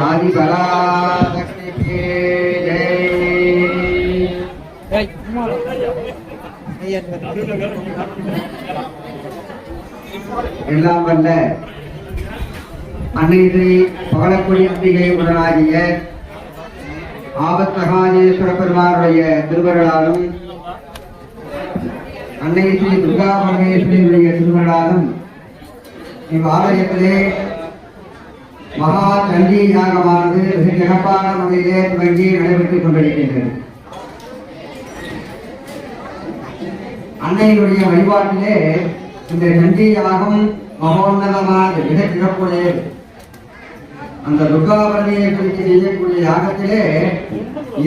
ஆதி பராசக்திக்கு எல்லாம் வல்ல அன்னை ஸ்ரீ பகலக்குடி அம்பிகை உடனாகிய ஆபத்மகாதேஸ்வர பெருமானுடைய திருவருளாலும் அன்னை ஸ்ரீ துர்கா பரமேஸ்வரியுடைய திருவருளாலும் இவ்வாலயத்திலே மகா சண்டி யாகமானது வெகு சிறப்பான முறையிலே துவங்கி நடைபெற்றுக் கொண்டிருக்கின்றது. அன்னையினுடைய வழிபாட்டிலே இந்த சண்டி யாகம் மகோன்னதமானது, மிக சிறப்புடையது. அந்த துர்கா பரமேஸ்வரிக்கு செய்யக்கூடிய யாகத்திலே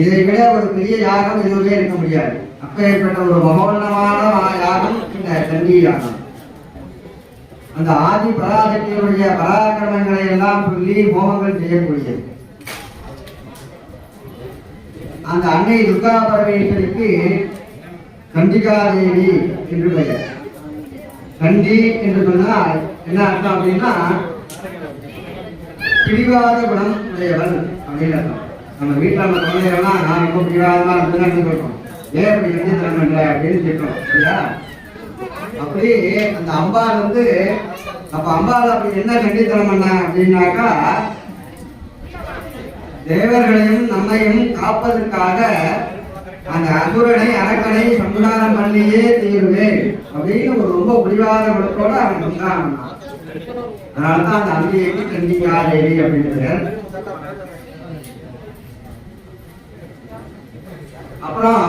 இதை விட ஒரு பெரிய யாகம் எதுவுமே இருக்க முடியாது. அப்பேற்பட்ட ஒரு மகோன்னதமான யாகம் இந்த சண்டி யாகம். அந்த ஆதி பராசக்தியுடைய பராக்கிரமங்களை எல்லாம் சொல்லி ஹோமங்கள் செய்யக்கூடியது. அந்த அன்னை துர்கா பரமேஸ்வரிக்கு கண்டிகா தேவி என்று பெயர். கண்டி என்று சொன்னால் என்ன அர்த்தம் அப்படின்னா பிடிவாத குணம் உடையவன் அப்படின்னு அர்த்தம். நம்ம வீட்டில் நம்ம குழந்தைகள்லாம் நான் ரொம்ப பிடிவாதமா இருந்துன்னு சொல்றோம். ஏன் அப்படி கண்டித்தனம் பண்ற அப்படின்னு சொல்றோம் இல்லையா? அப்படி அந்த அம்பாள் வந்து அப்ப அம்பாள் அப்படி என்ன கண்டித்தனம் பண்ண அப்படின்னாக்கா, தேவர்களையும் நம்மையும் காப்பதற்காக அந்த அசுரனை அரக்கனை சம்ஹாரம் பண்ணியே தீருவேன் அப்படின்னு ஒரு ரொம்ப பிடிவாத குணத்தோட அவன் சம்ஹாரம் பண்ணான். அதனாலதான் அந்த அம்பிகைக்கு கண்டிகா தேவி அப்படின்னு. அப்புறம்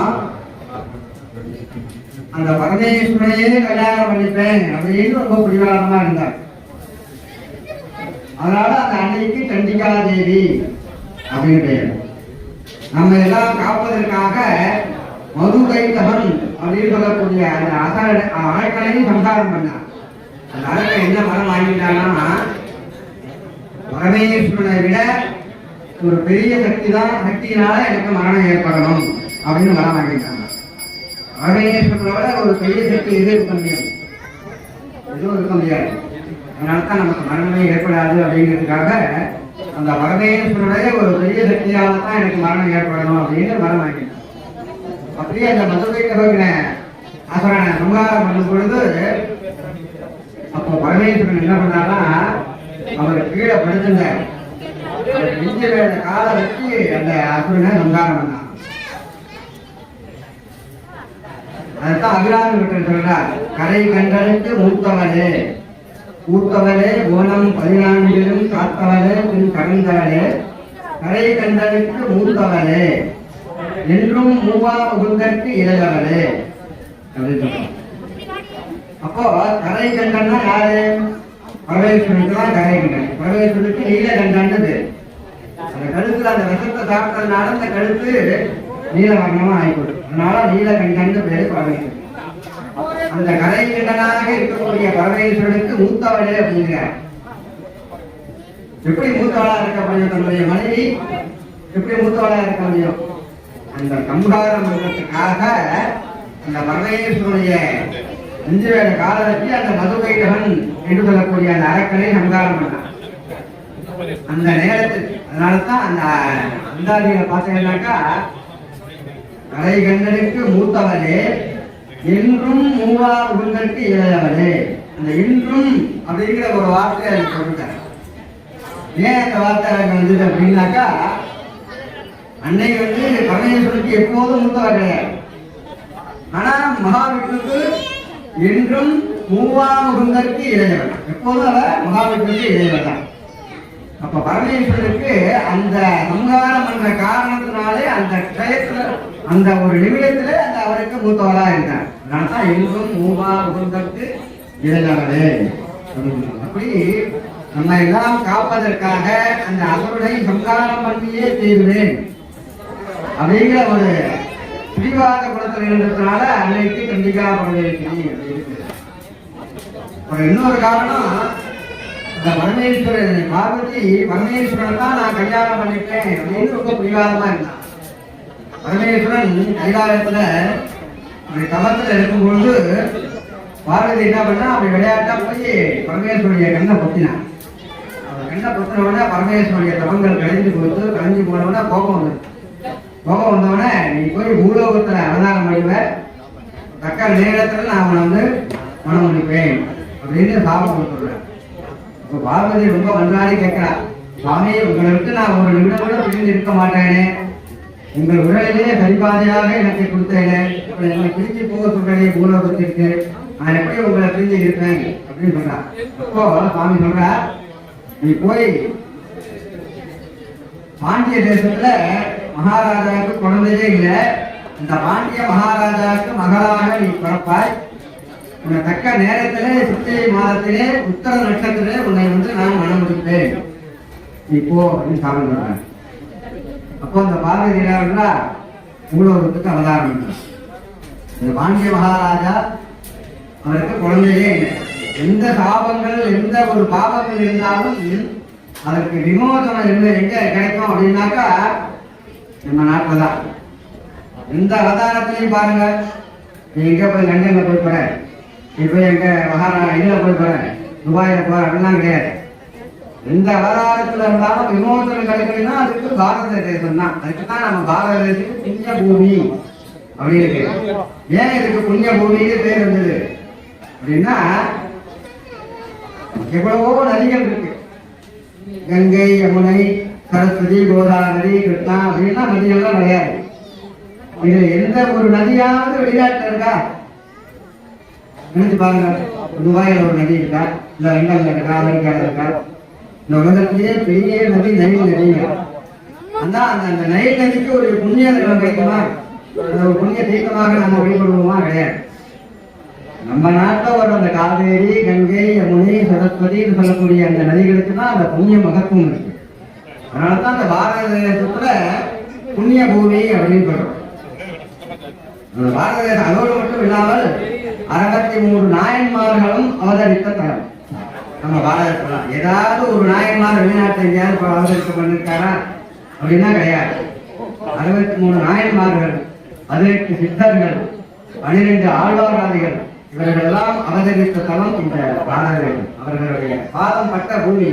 அந்த பரமேஸ்வரையே கல்யாணம் பண்ணிப்பேன் அப்படின்னு ரொம்ப பிடிவாதமா இருந்தார். அதனால அந்த அன்னைக்கு கண்டிகா தேவி அப்படின்னு பெயர். நம்ம எல்லாம் காப்பதற்காக மதுகைத்தவன் அப்படின்னு சொல்லக்கூடிய அந்த அரக்கனையும் சம்ஹாரம் பண்ணார். அந்த அரக்கன் என்ன மரம் வாங்கிட்டான்னா, பரமேஸ்வரனை விட ஒரு பெரிய சக்தி தான், சக்தியினால எனக்கு மரணம் ஏற்படணும் அப்படின்னு மரம் வாங்கிட்டாங்க. பரமேஸ்வரனோட ஒரு பெரிய சக்தி எது இருக்க முடியும்? எதுவும் இருக்க முடியாது. அதனால்தான் நமக்கு மரணமே ஏற்படாது அப்படிங்கிறதுக்காக அந்த பரமேஸ்வரனுடைய ஒரு பெரிய சக்தியால தான் எனக்கு மரணம் ஏற்படணும் அப்படின்னு மரம் வாங்கிட்டாங்க. அப்படியே அந்த மதுரை அசுரனை சம்ஹாரம் பண்ணும் பொழுது அப்போ பரமேஸ்வரன் என்ன பண்ணாருன்னா, அவர் கீழே படுத்திருந்தார். நெஞ்சு வேலை காலை வச்சு அந்த அசுரனை சம்ஹாரம் பண்ணார். அதுதான் அபிராமி விட்டு சொல்றார், கரை கண்டனுக்கு மூத்தவனே ஊத்தவனே ஓணம் 14 காத்தவனே பின் கடந்தவனே கரை கண்டனுக்கு மூத்தவனே என்றும் மூவா முகுந்தற்கு இளையவனே அப்படின்னு சொல்றார். அப்போ கரை கண்டன்னா யாரு? பரமேஸ்வரனுக்கு தான் கரை கண்டன். பரமேஸ்வரனுக்கு நீலகண்டன்னு அந்த கழுத்துல அந்த விஷத்தை சாப்பிட்டதுனால அந்த கழுத்து நீலவர்ணமா ஆகிப்போம். அதனால நீலகண்டன் பேரு பரமேஸ்வரன். அந்த கரை கண்டனாக இருக்கக்கூடிய பரமேஸ்வரனுக்கு மூத்தவளே அப்படிங்கிறார். எப்படி மூத்தவளா இருக்க முடியும்? தன்னுடைய மனைவி எப்படி மூத்தவளா இருக்க முடியும்? அந்த சம்ஹாரம் பண்றதுக்காக அந்த பரமேஸ்வரனுடைய நெஞ்சு வேலை காலை வச்சு அந்த மதுகைதவன் என்று சொல்லக்கூடிய அந்த அரக்கனை சம்ஹாரம் பண்ணான் அந்த நேரத்தில். அதனாலதான் அந்த அந்தாதிகளை பார்த்தீங்கன்னாக்கா, கரை கண்டனுக்கு மூத்தவனே என்றும் மூவா முகந்தற்கு இளையவனே. அந்த என்றும் அப்படிங்கிற ஒரு வார்த்தையை அதுக்கு சொல்லிட்டார். ஏன் அந்த வார்த்தை வந்தது அப்படின்னாக்கா, அன்னை வந்து பரமேஸ்வரனுக்கு எப்போதும் மூத்தவர் கிடையாது. ஆனா மகாவிஷ்ணுக்கு என்றும் மூவா முகந்தற்கு இளையவன், எப்போதும் அவர் மகாவிஷ்ணுக்கு இளையவர் தான். அப்ப பரமேஸ்வரனுக்கு அந்த சம்ஹாரம் பண்ற காரணத்தினாலே அந்த க்ஷயத்துல அந்த ஒரு நிமிடத்துல அந்த அவருக்கு மூத்தவரா இருந்தார். அதனால்தான் என்றும் மூவா முகந்தற்கு இளையவரே. அப்படி நம்ம எல்லாம் காப்பதற்காக அந்த அசுரனை சம்ஹாரம் பண்ணியே தீர்வேன் அப்படிங்கிற ஒரு பிடிவாத குணத்தில் இருந்ததுனால அன்னைக்கு கண்டிகா பரமேஸ்வரி இருக்கு. இன்னொரு காரணம், இந்த பரமேஸ்வரன் பார்வதி பரமேஸ்வரன் தான் நான் கல்யாணம் பண்ணிட்டேன் அப்படின்னு ரொம்ப பிடிவாதமா இருந்தான். பரமேஸ்வரன் கைலாயத்துல அப்படி தவத்துல இருக்கும்பொழுது பார்வதி என்ன பண்ணா, அப்படி விளையாட்டா போய் பரமேஸ்வரிய கண்ணை பொத்தினான். கண்ணை பொத்தின உடனே பரமேஸ்வருடைய தவங்கள் கழிஞ்சு போன உடனே கோபம் வந்து கோபம் வந்தவுடனே நீ போய் பூலோகத்துல அவதாரம் பண்ணுவ, தக்க நேரத்துல நான் அவனை வந்து மனம் முடிப்பேன் அப்படின்னு சாபம் கொடுத்துடுறேன். இப்போ பார்வதி ரொம்ப மன்றாடி கேட்கிறா, சுவாமி உங்களை விட்டு நான் ஒரு நிமிடம் கூட பிரிந்து இருக்க மாட்டேனே, உங்கள் உடலிலேயே சரிபாதையாக எனக்கு கொடுத்தேனே, இப்போ என்னை பிரிஞ்சு போக சொல்றேனே பூலோகத்திற்கு, நான் எப்படி உங்களை பிரிஞ்சு இருப்பேன் அப்படின்னு சொல்றான். அப்போ சுவாமி சொல்றா, நீ போய் பாண்டிய தேசத்துல மகாராஜாவுக்கு குழந்தையே இல்லை, இந்த பாண்டிய மகாராஜாவுக்கு மகளாக நீ பிறப்பாய், உன்னை தக்க நேரத்திலே சித்திரை மாதத்திலே உத்தர நட்சத்திரத்திலே உன்னை வந்து நான் மனம் முடிப்பேன், நீ போ அப்படின்னு சாமி சொல்றேன். அப்போ இந்த பார்வதி பூலோகத்துக்கு அவதாரம் பண்றார். இந்த பாண்டிய மகாராஜா அவருக்கு குழந்தையே இல்லை. எந்த சாபங்கள் எந்த ஒரு பாவங்கள் இருந்தாலும் அதற்கு விமோசனம் எங்க கிடைக்கும் அப்படின்னாக்கா நம்ம நாட்டில் தான். எந்த அவதாரத்திலையும் பாருங்க, நீ எங்க போய் லண்டன்ல போய் போற, நீ போய் எங்க இதுல போய் போற, துபாயில போற அப்படிலாம் கிடையாது. எந்த அவதாரத்துல இருந்தாலும் விமோசனம் கிடைக்கணும்னா அதுக்கு பாரத தேசம் தான். அதுக்கு தான் நம்ம பாரத தேசத்துக்கு புண்ணிய பூமி அப்படின்னு இருக்கு. ஏன் இதுக்கு புண்ணிய பூமின்னு பேர் வந்தது அப்படின்னா, எவ்வளவோ நதிகள் இருக்கு, கங்கை, யமுனை, சரஸ்வதி, கோதாவரி, கிருஷ்ணா அப்படின்னா நதிகள்லாம் கிடையாது. இது எந்த ஒரு நதியாவது வெளிநாட்டில் இருக்கா நினைச்சு பாருங்க. துபாயில ஒரு நதி இருக்கா, இல்ல லண்டன்ல இருக்கா, அமெரிக்கால இருக்கா? இந்த உலகத்திலேயே பெரிய நதி நைல் நதிங்க. அந்த நைல் நதிக்கு ஒரு புண்ணிய தலம் கிடைக்குமா? ஒரு புண்ணிய தீர்த்தமாக நம்ம வழிபடுவோமா? கிடையாது. நம்ம நாட்டில் ஒரு அந்த காவேரி, கங்கை, யமுனை, சரஸ்வதினு சொல்லக்கூடிய அந்த நதிகளுக்கு தான் அந்த புண்ணிய மகத்துவம் இருக்கு. அதனாலதான் அந்த பாரத தேசத்துல புண்ணிய பூமி அப்படின்னு சொல்றோம். அந்த பாரத தேசம் அதோடு மட்டும் இல்லாமல் 63 நாயன்மார்களும் அவதரித்த தலம் நம்ம பாரதத்துல. ஏதாவது ஒரு நாயன்மார் வெளிநாட்டு எங்கேயாவது அவதரிக்க பண்ணிருக்காரா அப்படின்னா கிடையாது. 63 நாயன்மார்கள், 18 சித்தர்கள், 12 ஆழ்வாராதிகள் இவர்கள் எல்லாம் அவதரித்த தலம் இந்த பாரத தேசம். அவர்களுடைய பாதம் பட்ட பூமி.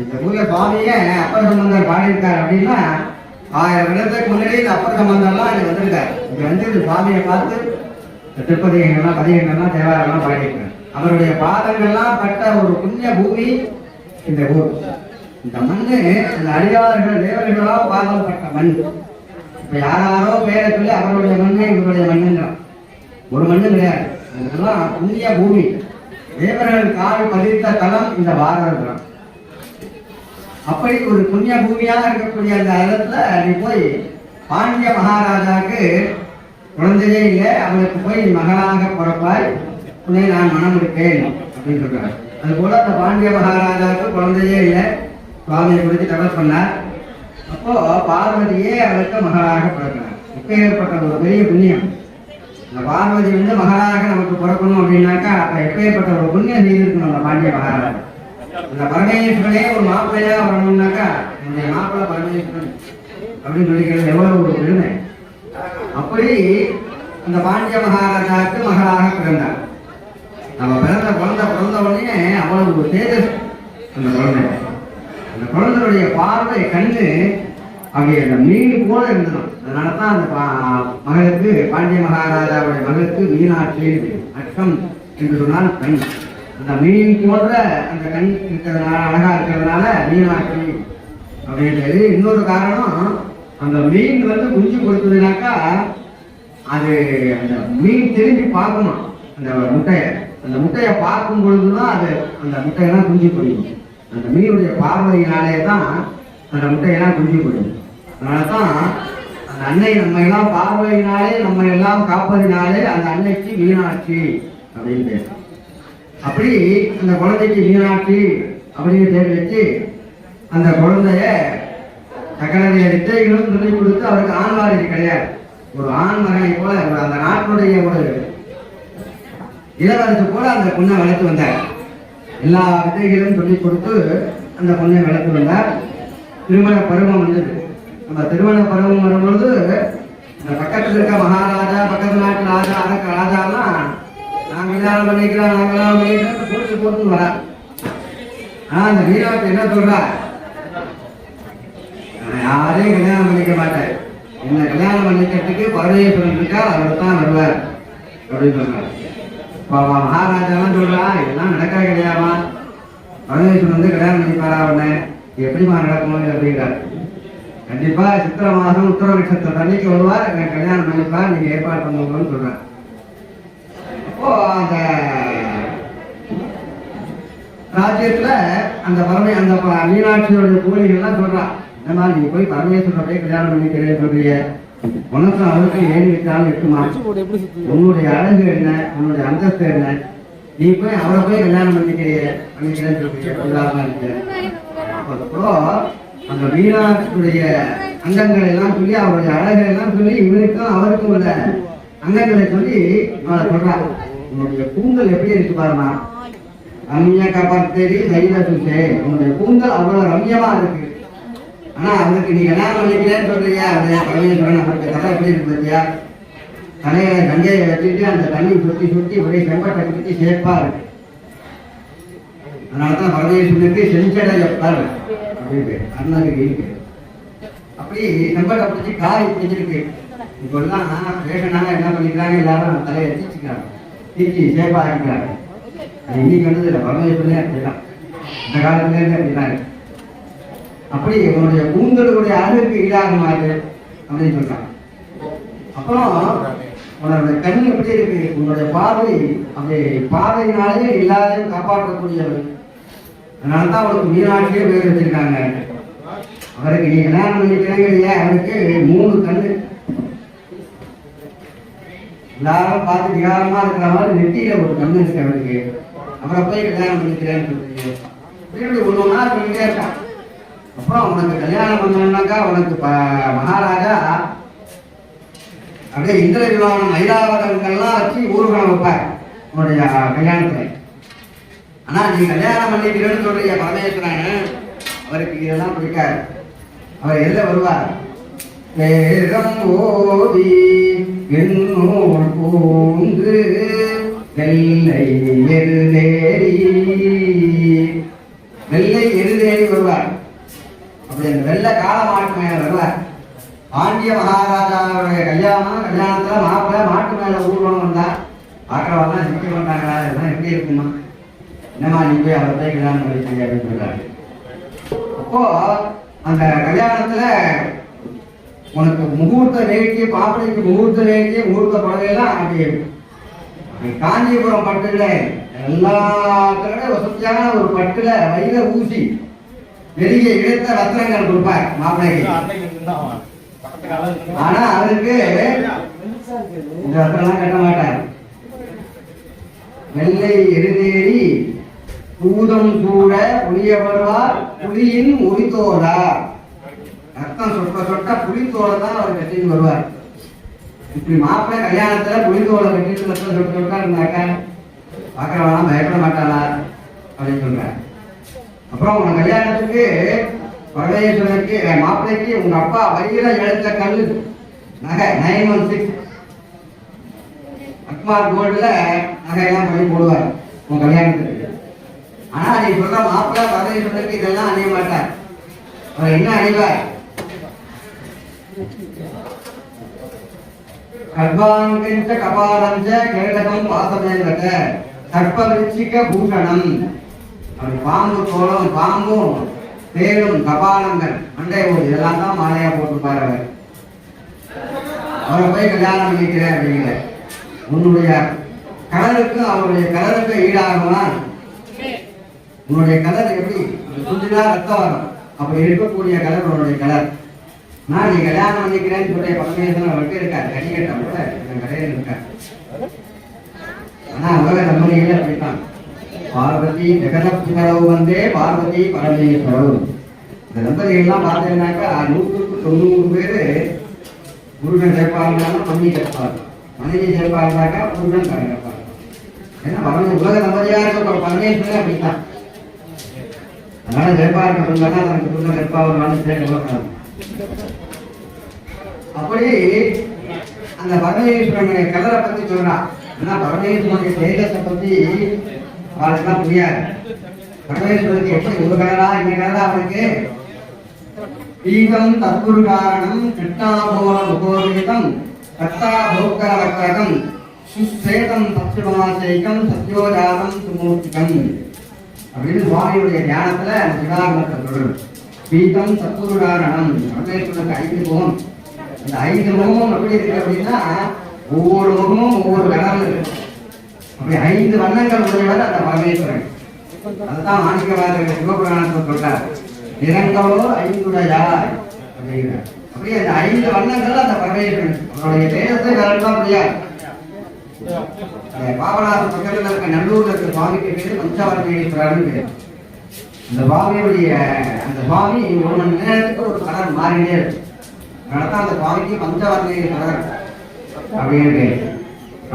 இந்த பூமியை சுவாமியே அப்பர் சம்பந்தர் பாடியிருக்காரு அப்படின்னா 1000 வருடத்துக்கு முன்னாடி இந்த அப்பர் சம்பந்தர்லாம் இங்க வந்திருக்காரு. இங்க வந்து இந்த சுவாமியை பார்த்து திருப்பதிகள்லாம் பதிகங்கள்லாம் தேவாரம்லாம் பாடியிருக்காரு. அவருடைய பாதங்கள்லாம் பட்ட ஒரு புண்ணிய பூமி இந்த ஊர். இந்த மண்ணு இந்த அடியார்கள் தேவர்களால் பாதம் பட்ட மண். இப்ப யாரோ பேரை சொல்லி அவருடைய மண்ணு இவருடைய மண்ணுங்கிறான். ஒரு மண்ணு கிடையாது, அதெல்லாம் புண்ணிய பூமி. தேவர்கள் கால் பதித்த தலம் இந்த பாரதம். அப்படி ஒரு புண்ணிய பூமியாக இருக்கக்கூடிய அந்த இடத்துல நீ போய் பாண்டிய மகாராஜாவுக்கு குழந்தையே இல்லை, அவனுக்கு போய் மகனாக பிறப்பாய், உன்னை நான் மனம் எடுப்பேன் அப்படின்னு சொல்றாரு. அது போல அந்த பாண்டிய மகாராஜாவுக்கு குழந்தையே இல்லை, சுவாமியை குறித்து தபஸ் பண்ணார். அப்போ பார்வதியே அவருக்கு மகளாக பிறக்கிறார். இப்ப ஏற்பட்ட ஒரு பெரிய புண்ணியம். இந்த பார்வதி வந்து மகளாக நமக்கு பிறக்கணும் அப்படின்னாக்கா அப்ப எப்பேற்பட்ட ஒரு புண்ணியம் செய்திருக்கணும் அந்த பாண்டிய மகாராஜா. அந்த பரமேஸ்வரனே ஒரு மாப்பிள்ளையா வரணும்னாக்கா என்னுடைய மாப்பிள்ளை பரமேஸ்வரன் அப்படின்னு சொல்லிக்கிறது எவ்வளவு ஒரு பெருமை. அப்படி அந்த பாண்டிய மகாராஜாவுக்கு மகளாக பிறந்தார். நம்ம பிறந்த உடனே அவ்வளவு ஒரு தேஜஸ் அந்த குழந்தை. அந்த குழந்தையுடைய பார்வை கண்ணு அப்படி அந்த மீன் போல இருந்ததும். அதனாலதான் அந்த மகளுக்கு பாண்டிய மகாராஜாவுடைய மகளுக்கு மீனாட்சி அச்சம் என்று சொன்னால் கண். அந்த மீன் போன்ற அந்த கண் இருக்கிறதுனால, அழகா இருக்கிறதுனால மீனாட்சி அப்படின்றது. இன்னொரு காரணம், அந்த மீன் வந்து குஞ்சு கொடுத்ததுனாக்கா அது அந்த மீன் திரும்பி பார்க்கணும் அந்த முட்டையை. அந்த முட்டையை பார்க்கும் பொழுதுதான் அது அந்த முட்டையெல்லாம் குஞ்சு பொடியும். அந்த மீனுடைய பார்வையினாலே தான் அந்த முட்டையெல்லாம் குஞ்சு பொடியும். அதனாலதான் அந்த அன்னை நம்ம எல்லாம் பார்வையினாலே நம்ம எல்லாம் காப்பதினாலே அந்த அன்னைக்கு மீனாட்சி அப்படின்னு பேர். அப்படி அந்த குழந்தைக்கு மீனாட்சி அப்படின்னு பேர் வச்சு அந்த குழந்தைய சகலதைய வித்தைகளும் சொல்லி கொடுத்து அவருக்கு ஆண்வாரிசு கிடையாது. ஒரு ஆண் மகனை போல அந்த நாட்டுடைய ஒரு இளவரசு போல அந்த பொண்ணை வளர்த்து வந்தார். எல்லா வித்தைகளும் சொல்லி கொடுத்து அந்த பொண்ணை வளர்த்து வந்தார். திருமண பருவம் வந்தது. நம்ம திருமண பருவம் வரும்பொழுது இந்த பக்கத்தில் இருக்க மகாராஜா, பக்கத்து நாட்டு ராஜா, அரக்க ராஜாலாம் நாங்கள் கல்யாணம் பண்ணிக்கிறோம், நாங்களாம் பண்ணிக்கிறோம் போட்டு வரா. ஆனா அந்த மீனாட்சி என்ன சொல்றா, நான் யாரையும் கல்யாணம் பண்ணிக்க மாட்டேன், என்ன கல்யாணம் பண்ணிக்கிறதுக்கு பரமேஸ்வரன் இருக்கா, அவர் தான் வருவார் அப்படின்னு சொல்றாரு. மகாராஜாலாம் சொல்றான், இதெல்லாம் நடக்காத கிடையாமா, பரமேஸ்வரன் வந்து கல்யாணம் பண்ணிப்பாரா உடனே எப்படிமா நடக்கும் அப்படிங்கிறார். கண்டிப்பா சித்திரை மாதம் உத்தர நட்சத்திரம் தண்ணிக்கு வருவார், எனக்கு கல்யாணம் பண்ணிப்பார், நீங்க ஏற்பாடு பண்ணுங்கன்னு சொல்றார். அப்போ அந்த ராஜ்யத்துல அந்த மீனாட்சியோட கோழிகள்லாம் சொல்றான், இந்த மாதிரி நீ போய் பரமேஸ்வரன் போய் கல்யாணம் பண்ணிக்கிறேன்னு சொல்றீங்க, உனக்கும் அவருக்கும் ஏழு விட்டாலும் இருக்குமா, உன்னுடைய அழகு என்ன, உன்னுடைய அந்தஸ்து என்ன, நீ போய் அவரை போய் கல்யாணம் பண்ணிக்கிறேன்னு சொல்றீங்க. அந்த மீனாட்சியுடைய அங்கங்களை எல்லாம் சொல்லி, அவருடைய அழகை எல்லாம் சொல்லி, இவருக்கும் அவருக்கும் உள்ள அங்கங்களை சொல்லி அவளை சொல்றாங்க. உன்னுடைய கூந்தல் எப்படி இருக்கு பாருமா, ரம்யா காப்பாத்தேரி சைல சுசே, உன்னுடைய கூந்தல் அவ்வளவு ரம்யமா இருக்கு. ஆனா அவருக்கு நீ கல்யாணம் பண்ணிக்கிறேன்னு சொல்றியா, அதே பரமேஸ்வரன் அவருக்கு தலை எப்படி இருக்கு பத்தியா, தலையில கங்கையை வச்சுட்டு அந்த தண்ணி சுத்தி சுத்தி ஒரே செம்பட்டை குத்தி சேப்பா இருக்கு. அதனாலதான் பரமேஸ்வரனுக்கு செஞ்சடையப்பார் அப்படின்னு அண்ணனுக்கு இருக்கு. அப்படி செம்பட்டை பிடிச்சி காய் பிடிச்சிருக்கு. இப்போ எல்லாம் பேஷனாக என்ன பண்ணிக்கிறாங்க, எல்லாரும் தலையை தீச்சிக்கிறாங்க, தீச்சி சேப்பா ஆகிக்கிறாங்க. அது இன்னைக்கு வந்தது இல்லை, பரமேஸ்வரனே அப்படிதான், இந்த காலத்துலேருந்து அப்படிதான். அப்படி உன்னுடைய கூந்தலுடைய அழகுக்கு ஈடாகுமாறு அப்படின்னு சொல்றாங்க. அப்புறம் உன்னோட கண் எப்படி இருக்கு, உன்னுடைய பார்வை அப்படி பார்வையினாலே எல்லாரையும் காப்பாற்றக்கூடியவர். அதனாலதான் அவருக்கு மீனாட்சியே பேர் வச்சிருக்காங்க. அவருக்கு நீ கல்யாணம் பண்ணிக்கிறீங்க, அவருக்கு 3 கண்ணு, எல்லாரும் பார்த்து விகாரமா இருக்கிற மாதிரி நெட்டியில ஒரு கண்ணு இருக்கு அவருக்கு. அப்புறம் போய் கல்யாணம் பண்ணிக்கிறேன்னு சொல்றீங்க, இப்படி ஒன்னொன்னா சொல்லிட்டே இருக்கான். அப்புறம் உனக்கு கல்யாணம் பண்ணாக்கா உனக்கு மகாராஜா அப்படியே இந்திர விமானம் ஐராவதங்கள்லாம் வச்சு ஊர்வலம் வைப்பார் உன்னுடைய கல்யாணத்துல. ஆனா நீ கல்யாணம் பண்ணிக்கிறேன்னு சொல்றீங்க பரமேஸ்வரன், அவருக்கு இதெல்லாம் பிடிக்காது. அவர் எதில் வருவார், வேகம் ஓதி எண்ணூல் பூந்து வெள்ளை எருதேறி, வெள்ளை எருதேறி வருவார். அப்படி அந்த வெள்ளை காலமாட்டு மேல வருவார். பாண்டிய மகாராஜாவுடைய கல்யாணத்துல மாப்பிள்ள மாட்டு மேல ஊர்வலம் வந்தா பார்க்கறவெல்லாம் சிக்க மாட்டாங்களா, இதெல்லாம் எப்படி இருக்குமா, என்னமா நீ போய் அவரை போய் கல்யாணம் பண்ணிட்டீங்க அப்படின்னு சொல்றாரு. அப்போ அந்த கல்யாணத்துல உனக்கு முகூர்த்த நிகழ்ச்சி, பாப்படைக்கு முகூர்த்த நிகழ்ச்சி, முகூர்த்த படகையெல்லாம் அப்படி காஞ்சிபுரம் பட்டுல எல்லாத்தோட வசதியான ஒரு பட்டுல வயிற ஊசி பெரிய இழுத்த ரத்னங்கள் கொடுப்பார் மாப்பிள்ளைக்கு. ஆனா அவருக்கு இந்த ரத்னம் கட்ட மாட்டார். வெள்ளை எருதேறி பூதம் சூட புளிய வருவார் புலியின் உரித்தோடா, ரத்தம் சொட்ட சொட்ட புலித்தோட தான் அவர் கட்டிட்டு வருவார். இப்படி மாப்பிள்ளை கல்யாணத்துல புலித்தோட கட்டிட்டு ரத்தம் சொட்ட சொட்டா இருந்தாக்கா பார்க்கறவனா பயப்பட மாட்டாளா அப்படின்னு சொல்றார். அப்புறம் உங்க கல்யாணத்துக்கு பரமேஸ்வரனுக்கு மாப்பிள்ளைக்கு உங்க அப்பா வயிற எழுத்த கல்லு நகை 916 அக்மார் கோல்டுல நகையெல்லாம் பண்ணி போடுவார் உங்க கல்யாணத்துக்கு. ஆனா நீ சொல்ற மாப்பிள்ளை பரமேஸ்வரனுக்கு இதெல்லாம் அணிய மாட்டார். அவர் என்ன அணிவார், கர்ப்பாங்கஞ்ச கபாலஞ்ச கேடகம் வாசமேங்கட கற்ப விருச்சிக பூஷணம். அப்படி பாம்பு தோளம், பாம்பும் தேரும் கபாலங்கள் மண்டை ஓடு இதெல்லாம் தான் மாலையா போட்டுப்பார் அவர். அவரை போய் கல்யாணம் பண்ணிக்கிறேன் அப்படிங்கிற உன்னுடைய கலருக்கும் அவருடைய கலருக்கு ஈடாகுமா, உன்னுடைய கலர் எப்படி கொஞ்சம் ரத்தம் வரும், அப்படி இருக்கக்கூடிய கலர் உன்னுடைய கலர். நான் நீ கல்யாணம் பண்ணிக்கிறேன்னு சொல்லிய பரமேஸ்வரன் அவருக்கு இருக்காரு, கட்டிக்கிட்ட கூட கடையில் இருக்காரு. ஆனா உலக தம்பதிகளே அப்படித்தான், பார்வதி ஜெகதப்பிதரவு வந்தே பார்வதி பரமேஸ்வரவு. இந்த தம்பதிகள்லாம் பார்த்தீங்கன்னாக்கா 100க்கு 90 பேரு முருகன் சேர்ப்பாருனாலும் மம்மி கேட்பாரு, மனைவி சேர்ப்பாருனாக்கா முருகன் கரை கேட்பாரு. ஏன்னா உலக தம்பதியா இருக்க பரமேஸ்வரன் அப்படித்தான். அதனால சேர்ப்பாருக்க சொன்னா தனக்கு முருகன் சேர்ப்பாருனாலும் சேர்க்கப்படாது. அப்படி அந்த பரமேஸ்வரனுடைய கலரை பத்தி சொல்றான். ஆனா பரமேஸ்வரனுடைய தேஜத்தை பத்தி அவளுக்குலாம் புரியாது. பரமேஸ்வரனுக்கு எப்படி ஒரு கலரா இந்த கலரா அவனுக்கு பீகம் தத்குரு காரணம் கிருஷ்ணாபோல உபோதிதம் கத்தா போக்கரவக்கரம் சுஸ்ரேதம் பட்சிமாசைகம் சத்யோஜாதம் சுமூர்த்திகம் அப்படின்னு சுவாமியுடைய தியானத்துல சிவாகமத்தை சொல்றது. பீகம் தத்குரு காரணம் பரமேஸ்வரனுக்கு 5 முகம். அந்த 5 முகமும் எப்படி இருக்கு அப்படின்னா ஒவ்வொரு முகமும் ஒவ்வொரு கலர்ல இருக்கு. அப்படி 5 வண்ணங்கள் உடையவர் அந்த பரமேஸ்வரன். அதுதான் மாணிக்கவாசகர் சிவபுராணத்தை சொல்றார். நிறங்களோ 5 அப்படிங்கிறார். அப்படியே அந்த 5 வண்ணங்கள் அந்த பரமேஸ்வரன் அவருடைய தேசத்தை கலக்கலாம் முடியாது. பாபநாசம் பக்கத்தில் இருக்க நல்லூர்ல இருக்க சுவாமிக்கு பேரு பஞ்சவர்ணேஸ்வரர்னு பேரு. அந்த சுவாமியுடைய அந்த சுவாமி 1 மணி நேரத்துக்கு ஒரு கலர் மாறினே இருக்கு. அதனால்தான் அந்த சுவாமிக்கு பஞ்சவர்ணேஸ்வரர் அப்படின்னு பேரு.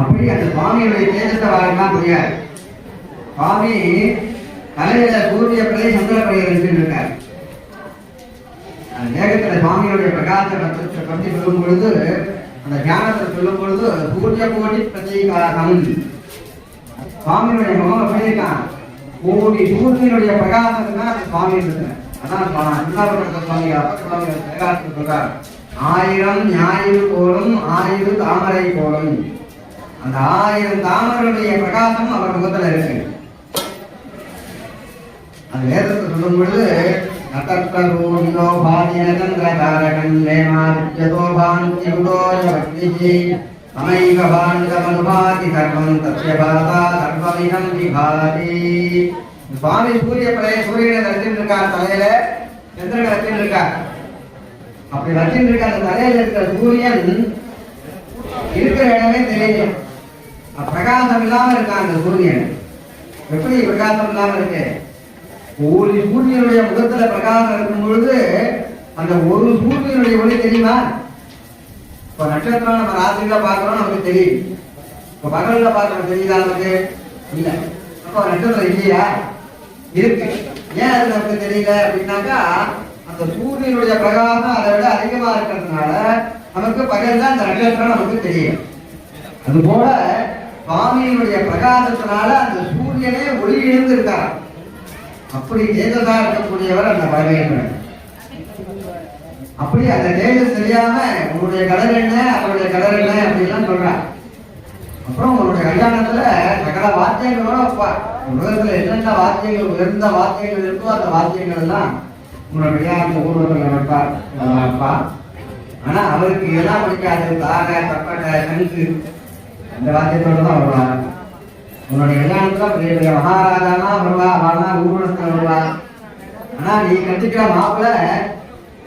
அப்படி அந்த சுவாமியுடைய தேசத்தை வாழலாம் முடியாது. சுவாமி தலையில சூரிய பிள்ளை சந்திர பிள்ளை இருக்கார். அந்த தேகத்துல சுவாமியுடைய பிரகாசத்தை பற்றி சொல்லும் பொழுது அந்த தியானத்தை சொல்லும் பொழுது சூரிய கோடி பிரதீகாரம் சுவாமியுடைய முகம் எப்படி இருக்கான்? கோடி சூரியனுடைய பிரகாசம் தான் சுவாமி இருக்கு. அதான் சுவாமி பிரகாசத்தை சொல்றார். 1000 ஞாயிறு போலும் 1000 தாமரை போலும். அந்த 1000 தாமரையுடைய பிரகாசம் அவர் முகத்துல இருக்கு. அந்த வேதத்தை சொல்லும் பொழுது நகர்த்தோ பாதினகந்திரதாரகன் வேமாதித்யதோ பாந்தியுதோயவக்திஜி அமைக பாண்டமனுபாதி சர்வம் தத்யபாதா சர்வமிதம் விபாதி. சுவாமி சூரியனை தரிசிட்டு இருக்கார். தலையில சந்திரனை வச்சுட்டு இருக்கார். அப்படி வச்சுட்டு இருக்க அந்த தலையில இருக்கிற சூரியன் இருக்கிற இடமே தெரியும். பிரகாசம் இல்லாம இருக்கா அந்த சூரியன். எப்படி பிரகாசம் இல்லாம இருக்கு? ஒரு சூரியனுடைய முகத்துல பிரகாசம் இருக்கும் பொழுது அந்த ஒரு சூரியனுடைய ஒளி தெரியுமா? இப்ப நட்சத்திரம் நம்ம ராத்திரியில பாக்குறோம், நமக்கு தெரியும். இப்ப பகல்ல பாக்குறோம், தெரியுதா நமக்கு? இல்ல. அப்ப நட்சத்திரம் இல்லையா? இருக்கு. ஏன் அது நமக்கு தெரியல அப்படின்னாக்கா அந்த சூரியனுடைய பிரகாசம் அதை விட அதிகமா இருக்கிறதுனால நமக்கு பகல்ல அந்த நட்சத்திரம் நமக்கு தெரியும். அது போல சுவாமியினுடைய பிரகாசத்தினால அந்த சூரியனே ஒளி இழந்து இருக்கார். அப்படி தேஜதா இருக்கக்கூடியவர் அந்த பரமேஸ்வரன். அப்படி அந்த தேஜஸ் தெரியாம உன்னுடைய கலர் என்ன, அவருடைய கலர் என்ன அப்படிலாம் சொல்றான். அப்புறம் உன்னுடைய கல்யாணத்துல சகல வாத்தியங்களோட உலகத்துல என்னென்ன வாத்தியங்கள் உயர்ந்த வாத்தியங்கள் இருக்கோ அந்த வாத்தியங்கள் எல்லாம் உன்னோட கல்யாணத்தை ஊர்வலத்தில் வைப்பா. ஆனா அவருக்கு இதெல்லாம் பிடிக்காது. தாக தப்பட்டை சங்கு அந்த வாத்தியத்தோட தான் வருவாங்க. உன்னுடைய கல்யாணத்துல பெரிய பெரிய மகாராஜாலாம் வருவா, அவனா ஊர்வலத்துல வருவா. ஆனா நீ கட்டிக்கிற மாப்பிள்ள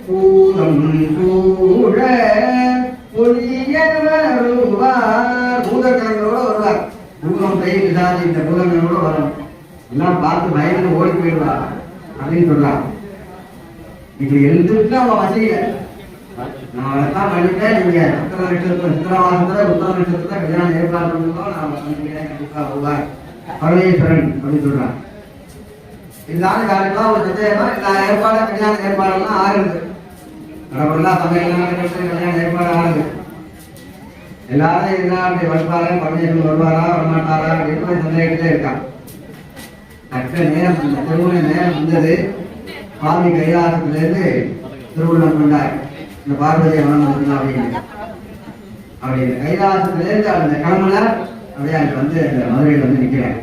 பூதம் சூழ பொழிய வருவார். பூதக்கிழங்களோட வருவார். பூதம் பெய் விசாதி இந்த பூதங்களோட வரும். எல்லாம் பார்த்து பயந்து ஓடி போயிடுவா அப்படின்னு சொல்லலாம். இது எழுந்துட்டு அவன் வசதியில நான் அதைத்தான் பண்ணிட்டேன். நீங்க சித்திர நட்சத்திரம் சித்திரவாசத்துல உத்தர நட்சத்திரத்தை கல்யாணம் ஏற்பாடு பண்ணுவோம், நான் பண்ணிக்கிறேன், கண்டிப்பா வருவார் பரமேஸ்வரன் அப்படின்னு சொல்றான். இதுதான் காலெல்லாம் ஒரு சந்தேகமா எல்லா ஏற்பாடு கல்யாண ஏற்பாடெல்லாம் ஆகுது. கடவுள்லாம் சமையல்லாம் கல்யாண ஏற்பாடு ஆகுது. எல்லாரும் இருந்தா அப்படி வருவாரா, பரமேஸ்வரன் வருவாரா வரமாட்டாரா அப்படின்னு சந்தேகத்திலே இருக்கான். தக்க நேரம் திருமண நேரம் வந்தது. சுவாமி கைலாசத்திலிருந்து திருவுள்ளம் கொண்டார். இந்த பார்வதியை வளர்ந்து அப்படின்னு கைலாசத்திலிருந்து அந்த கிளம்புனார். அப்படியே அங்க வந்து அந்த மதுரையில் வந்து நிற்கிறேன்.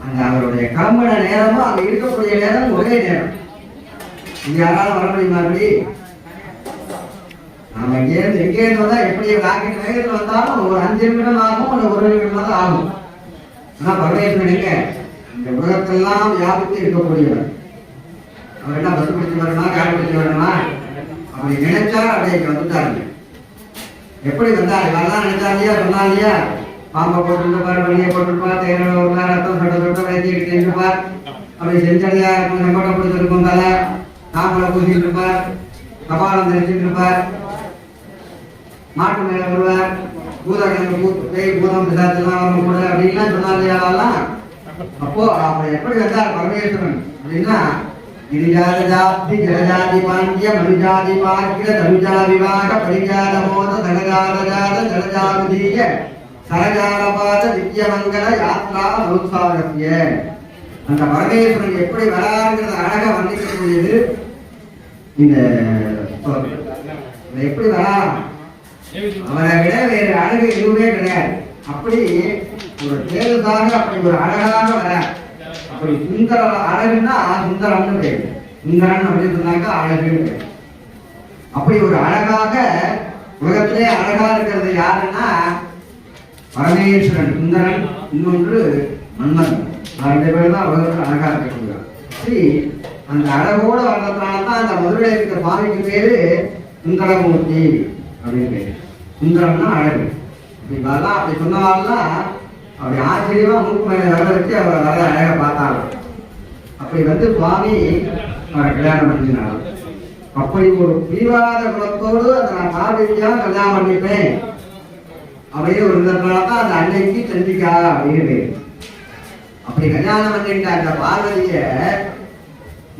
அந்த அவருடைய கிளம்புன நேரமும் அங்க இருக்கக்கூடிய நேரம் ஒரே நேரம். இங்க யாராலும் வர முடியுமா? அப்படி நாம எங்கேருந்து வந்தா எப்படி ராக்கெட் வேகத்தில் வந்தாலும் ஒரு 5 நிமிடம் ஆகும், ஒரு 1 நிமிடம் தான் ஆகும். ஆனா பரமேஸ்வரன் எங்க இந்த உலகத்தெல்லாம் வியாபித்து இருக்கக்கூடியவர். அவர் என்ன பஸ் பிடிச்சி வரணுமா, காடு பிடிச்சி வரணுமா? அப்படி நினைச்சா அப்படியே இங்க வந்துட்டாருங்க. எப்படி வந்தாரு? வரலாம் நினைச்சா இல்லையா, சொன்னா இல்லையா? பாம்பை போட்டுருப்பார், வழியை போட்டுருப்பார், தேர்தல் ஒரு ரத்தம் சொட்ட சொட்ட வைத்திட்டு இருப்பார். அப்படி செஞ்சடியா இருக்கும், செங்கோட்டை பிடிச்சிருக்கும், தலை தாம்பளை பூசிட்டு இருப்பார், கபாலம் தெரிஞ்சுட்டு இருப்பார், மாட்டு மேல வருவார், பூதகிழங்கு பேய் பூதம் பிசாச்செல்லாம் வரும் கூட அப்படின்லாம் சொன்னா இல்லையாலாம். அப்போ அப்படி எப்படி வந்தார் பரமேஸ்வரன் அப்படின்னா गिरिजाति जलजाति पांड्य मनुजाति पाग्य तनुजा विवाह परिजात मोद धनजात जात जलजातीय सरजालपात विद्यमंगल यात्रा महोत्सवस्य அந்த பரமேஸ்வரன் எப்படி வராங்கிறத அழகா வர்ணிக்கக்கூடியது இந்த எப்படி வரா, அவரை விட வேறு அழகு எதுவுமே கிடையாது. அப்படி ஒரு தேர்தலாக அப்படி ஒரு அழகாக வர, அப்படி சுந்தர அழகுன்னா சுந்தரம்னு பேரு. சுந்தரன் அப்படின்னு சொன்னாக்கா அழகுன்னு பேரு. அப்படி ஒரு அழகாக உலகத்திலே அழகா இருக்கிறது யாருன்னா பரமேஸ்வரன் சுந்தரன், இன்னொன்று மன்மதன். ரெண்டு பேர் தான் உலகத்தில் அழகா இருக்கக்கூடிய. சரி, அந்த அழகோடு வர்றதுனாலதான் அந்த மதுரையில் இருக்கிற சுவாமிக்கு பேரு சுந்தரமூர்த்தி அப்படின்னு பேரு. சுந்தரம்னா அழகு. இப்படிலாம் அப்படி சொன்னவாள்லாம் அப்படி ஆச்சரியமா மூக்கு மேல வர வச்சு அவர் வர அழகா பார்த்தாங்க. அப்படி வந்து சுவாமி அவரை கல்யாணம் பண்ணினார். அப்படி ஒரு பிரிவாத குலத்தோடு அந்த நான் பார்வதியா கல்யாணம் பண்ணிப்பேன் அப்படின்னு ஒரு இருந்ததுனாலதான் அந்த அன்னைக்கு சந்திக்கா அப்படின்னு. அப்படி கல்யாணம் பண்ணிட்ட அந்த பார்வதிய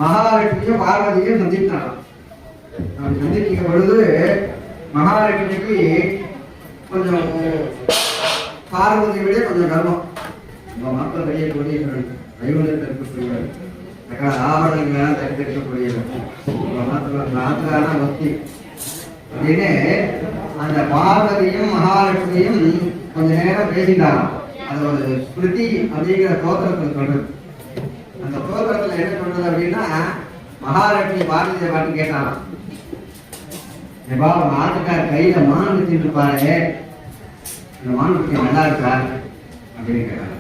மகாலட்சுமியும் பார்வதியும் சந்தித்தாராம். அப்படி சந்திக்கும் பொழுது மகாலட்சுமிக்கு கொஞ்சம் பார்வதியை விட கொஞ்சம் கர்மம். நம்ம மக்கள் வெளியே கொடியவர்கள் வைகுண்டத்தில் இருக்கக்கூடியவர், ஆவணங்களான தடுத்திருக்கக்கூடியவர், நாட்டுக்கான பக்தி அப்படின்னு அந்த பார்வதியும் மகாலட்சுமியும் கொஞ்ச நேரம் பேசிட்டாராம். அது ஒரு ஸ்மிருதி அப்படிங்கிற தோத்திரத்தில் சொல்றது. அந்த தோத்திரத்துல என்ன சொல்றது அப்படின்னா, மகாலட்சுமி பார்வதியை பாட்டு கேட்டாராம், நாட்டுக்கார கையில மான் வச்சுட்டு இருப்பாரு, இந்த மான் குட்டி நல்லா இருக்கா அப்படின்னு கேட்டாங்க.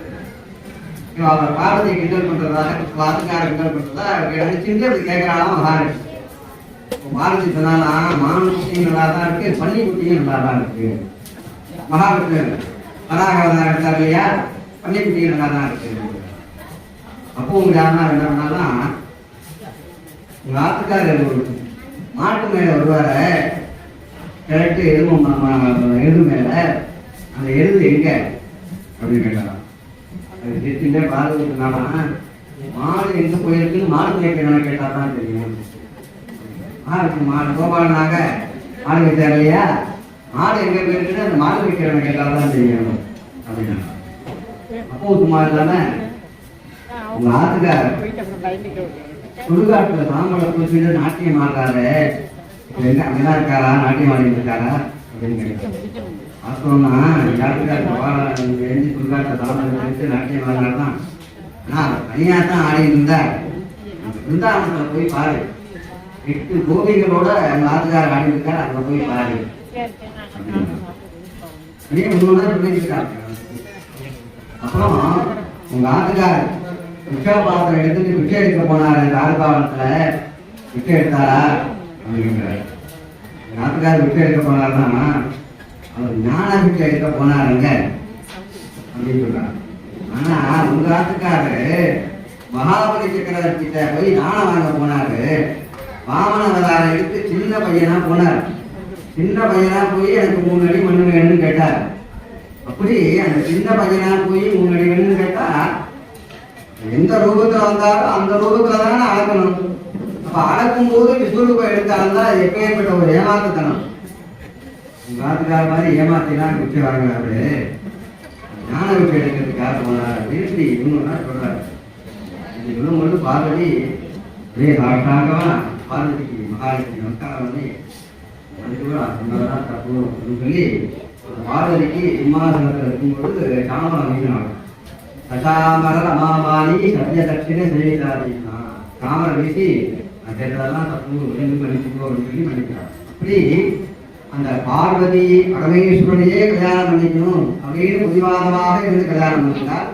அவர் பார்வதியை கிண்டல் பண்றதாக, வாத்துக்கார கிண்டல் பண்றதா நினைச்சுட்டு அப்படி கேட்கறாலும் மகாலட்சுமி. பார்வதி சொன்னாலா, மான் குட்டியும் நல்லா தான் இருக்கு, பன்னி குட்டியும் நல்லா தான் இருக்கு. மகாலட்சுமி வராக எடுத்தார் இல்லையா, பன்னி குட்டியும் நல்லா தான் இருக்கு. அப்போ உங்க யாருன்னா என்ன பண்ணாலும், உங்க ஆத்துக்காரர் ஒரு மாட்டு மேல வருவார கரெக்டு எருது மேல, அந்த எருது எங்க அப்படின்னு கேட்டாராம். அது திருச்சிலே பார்வதினால மாடு எங்க போயிருக்குன்னு மாடு மேய்க்கிறவனை கேட்டா தான் தெரியும். மாடு கோபாலனாக மாடு வைத்தார் இல்லையா, மாடு எங்க போயிருக்குன்னு அந்த மாடு வைக்கிறவனை கேட்டா தான் தெரியும் அப்படின்னா. அப்போ சும்மா இல்லாம உங்க ஆத்துக்கார சுடுகாட்டுல சாம்பலை பூசிட்டு நாட்டியம் ஆடுறாரு, எங்க அங்கதான் இருக்காரா, நாட்டியம் ஆடிட்டு இருக்காரா அப்படின்னு கேட்டாங்க. பார்த்தோம்னா யாருக்காரு எழுதி சுடுகாட்டுல சாம்பலை பூசிட்டு நாட்டியம் ஆடுறாருதான். ஆனா தனியா தான் ஆடிட்டு இருந்தார். பிருந்தாவனத்துல போய் பாரு, 8 கோபிகளோட அந்த ஆத்துக்கார ஆடிட்டு இருக்காரு, அங்க போய் பாரு அப்படின்னு. அப்புறம் உங்க ஆத்துக்கார பிச்சை பாத்திரம் எடுத்துட்டு பிச்சை எடுக்க போனாரு, தாழ்பாவனத்துல பிச்சை எடுத்தாரா அப்படிங்கிறாரு. நாட்டுக்காரர் பிச்சை எடுக்க போனாருன்னா அவர் ஞான பிச்சை எடுக்க போனாருங்க அப்படின்னு சொல்றாரு. ஆனா உங்க ஆத்துக்காரரு மகாபலி சக்கரவர்த்திட்ட போய் ஞானம் வாங்க போனாரு. வாமன அவதாரம் எடுத்து சின்ன பையனா போனார். சின்ன பையனா போய் எனக்கு 3 அடி மண்ணு வேணும்னு கேட்டார். அப்படி அந்த சின்ன பையனா போய் 3 அடி வேணும்னு கேட்டா எந்த ரூபத்துல வந்தாலும் அந்த ரூபத்துல தானே அளக்கணும். அப்ப அளக்கும் போது விஸ்வரூபம் எடுத்தால்தான் அது எப்பேற்பட்ட ஒரு ஏமாத்துத்தனம். உங்க மாதிரி ஏமாத்திலாம் பிச்சை வாங்கினாரு, ஞான பிச்சை எடுக்கிறதுக்காக போனார் அப்படின்னு இவங்க சொல்றாரு. இது சொல்லும்போது பார்வதி ஒரே காட்டாகவா பார்வதிக்கு மகாலட்சுமி நமஸ்காரம் பண்ணி அதுக்குதான் தப்பு அப்படின்னு சொல்லி பார்வதிக்கு சிம்மாசனத்தில் இருக்கும்போது சாமரம் வீசினாங்க. சசாமர ரமாபாணி சத்திய தட்சிணை செய்தாதீங்கன்னா காமரை வீசி அதெல்லாம் தப்பு ரெண்டு மன்னிச்சுக்கோ அப்படின்னு சொல்லி மன்னிக்கிறார். அப்படி அந்த பார்வதி பரமேஸ்வரனையே கல்யாணம் பண்ணிக்கணும் அப்படின்னு புதிவாதமாக இருந்து கல்யாணம் பண்ணிட்டார்.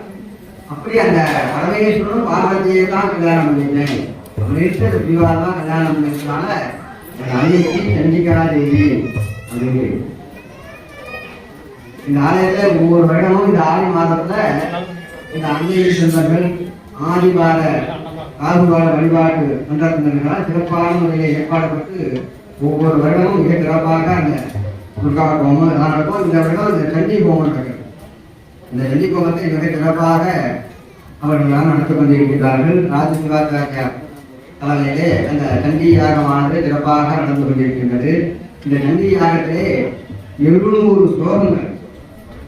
அப்படி அந்த பரமேஸ்வரனும் பார்வதியை தான் கல்யாணம் பண்ணிட்டேன் அப்படின்னு புதிவாதமாக கல்யாணம் பண்ணிக்கிறதுனால அன்னைக்கு சந்திக்கா தேவி அப்படின்னு. இந்த ஆலயத்துல ஒவ்வொரு வருடமும் இந்த ஆடி மாதத்துல இந்த அன்னைய செல்வர்கள் ஆதிவார ஆதிவார வழிபாட்டு மன்றத்தினர்களால் சிறப்பான முறையில் ஏற்பாடுபட்டு ஒவ்வொரு வருடமும் மிக சிறப்பாக அந்த துர்கா கோமம் எல்லாம் நடக்கும். இந்த வருடம் இந்த சண்டி கோமம் நடக்கிறது. இந்த சண்டி கோமத்தை மிக சிறப்பாக அவர்களெல்லாம் நடத்தி கொண்டிருக்கிறார்கள். ராஜசிவாச்சாரியார் தலைமையிலே அந்த சண்டி யாகமானது சிறப்பாக நடந்து கொண்டிருக்கின்றது. இந்த சண்டி யாகத்திலே 700 ஸ்லோகங்கள்,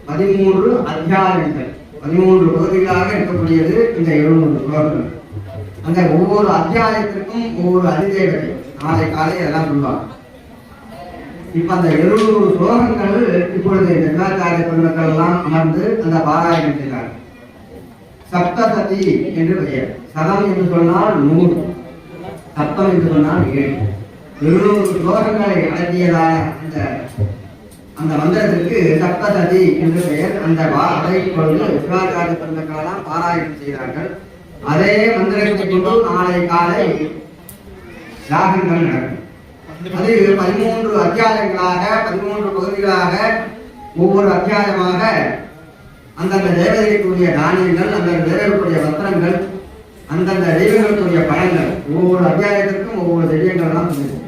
13 அத்தியாயங்கள் 13 பகுதிகளாக இருக்கக்கூடியது இந்த 700 ஸ்லோகங்கள். அந்த ஒவ்வொரு அத்தியாயத்திற்கும் ஒவ்வொரு அதிதேவதை நாளை காலை எல்லாம் சொல்லுவாங்க. இப்ப அந்த 700 ஸ்லோகங்கள் இப்பொழுது ஜென்மாச்சாரிய பெருமக்கள் எல்லாம் அமர்ந்து அந்த பாராயணம் செய்தார். சப்தசதி என்று பெயர். சதம் என்று சொன்னால் 100, சப்தம் என்று சொன்னால் 7. 700 ஸ்லோகங்களை அடங்கியதான அந்த மந்திரத்திற்கு சப்தசதி என்று பெயர். அந்த அதை இப்பொழுது சிவாச்சாரிய பெருமக்கள் எல்லாம் பாராயணம் செய்தார்கள். அதே மந்திரத்தை கொண்டு நாளை காலை யாகங்கள் நடக்கும். அது 13 அத்தியாயங்களாக 13 பகுதிகளாக ஒவ்வொரு அத்தியாயமாக அந்தந்த தேவதைக்குரிய தானியங்கள், அந்தந்த தேவர்களுடைய வஸ்திரங்கள், அந்தந்த தெய்வங்களுக்குரிய பழங்கள், ஒவ்வொரு அத்தியாயத்திற்கும் ஒவ்வொரு தெய்வங்கள் தான் சொல்லுவோம்.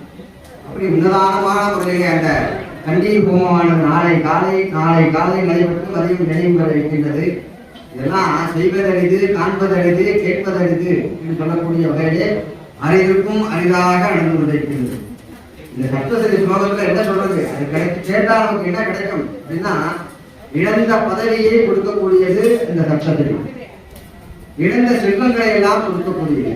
அப்படி உன்னதானமான முறையிலே அந்த கண்டி ஹோமமானது நாளை காலை நடைபெற்று அதையும் நினைவு பெற இருக்கின்றது. இதெல்லாம் செய்வதறிது, காண்பதறிது, கேட்பதறிது என்று சொல்லக்கூடிய வகையிலே அரிதுக்கும் அரிதாக நடந்து கொண்டிருக்கின்றது. இந்த சப்தசதி ஸ்லோகத்துல என்ன சொல்றது? அது கேட்டால் நமக்கு என்ன கிடைக்கும் அப்படின்னா, இழந்த பதவியை கொடுக்கக்கூடியது இந்த சப்தசதி, இழந்த செல்வங்களை எல்லாம் கொடுக்கக்கூடியது,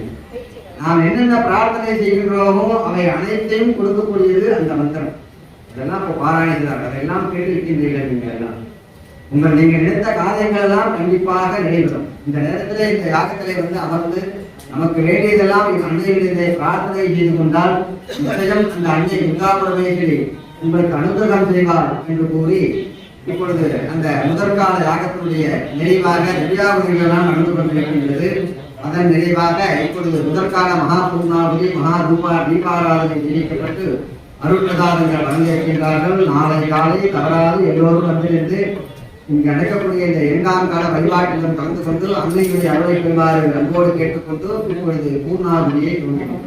நாம் என்னென்ன பிரார்த்தனை செய்கின்றோமோ அவை அனைத்தையும் கொடுக்கக்கூடியது அந்த மந்திரம். இதெல்லாம் இப்போ பாராயணம் அதெல்லாம் கேட்டு இருக்கின்றீர்கள். நீங்கள் எல்லாம் நீங்கள் நினைத்த காரியங்கள் எல்லாம் கண்டிப்பாக நிறைவேறும். இந்த நேரத்திலே இந்த யாகத்திலே அமர்ந்து நமக்கு வேண்டியதெல்லாம் அன்னையிலே பிரார்த்தனை செய்து கொண்டால் நிச்சயம் அந்த அன்னை துர்காபுரமேஸ்வரி உங்களுக்கு அனுகிரகம் செய்வார் என்று கூறி இப்பொழுது அந்த முதற்கால யாகத்தினுடைய நிறைவாக திவ்யாபதிகளெல்லாம் நடந்து கொண்டிருக்கின்றது. அதன் நிறைவாக இப்பொழுது முதற்கால மகா பூர்ணாவதி மகா தீபாராதனை தெரிவிக்கப்பட்டு அருட்பிரதாதங்கள் வழங்கியிருக்கின்றார்கள். நாளை காலை தவறாது எல்லோரும் வந்திருந்து இங்கு நடக்கக்கூடிய இந்த 2ஆம் கால வழிபாட்டிலும் கலந்து கொண்டு அன்னையுடைய அருளை பெறுமாறு அன்போடு கேட்டுக்கொண்டு இப்பொழுது பூர்ணாவதியை துவங்கினோம்.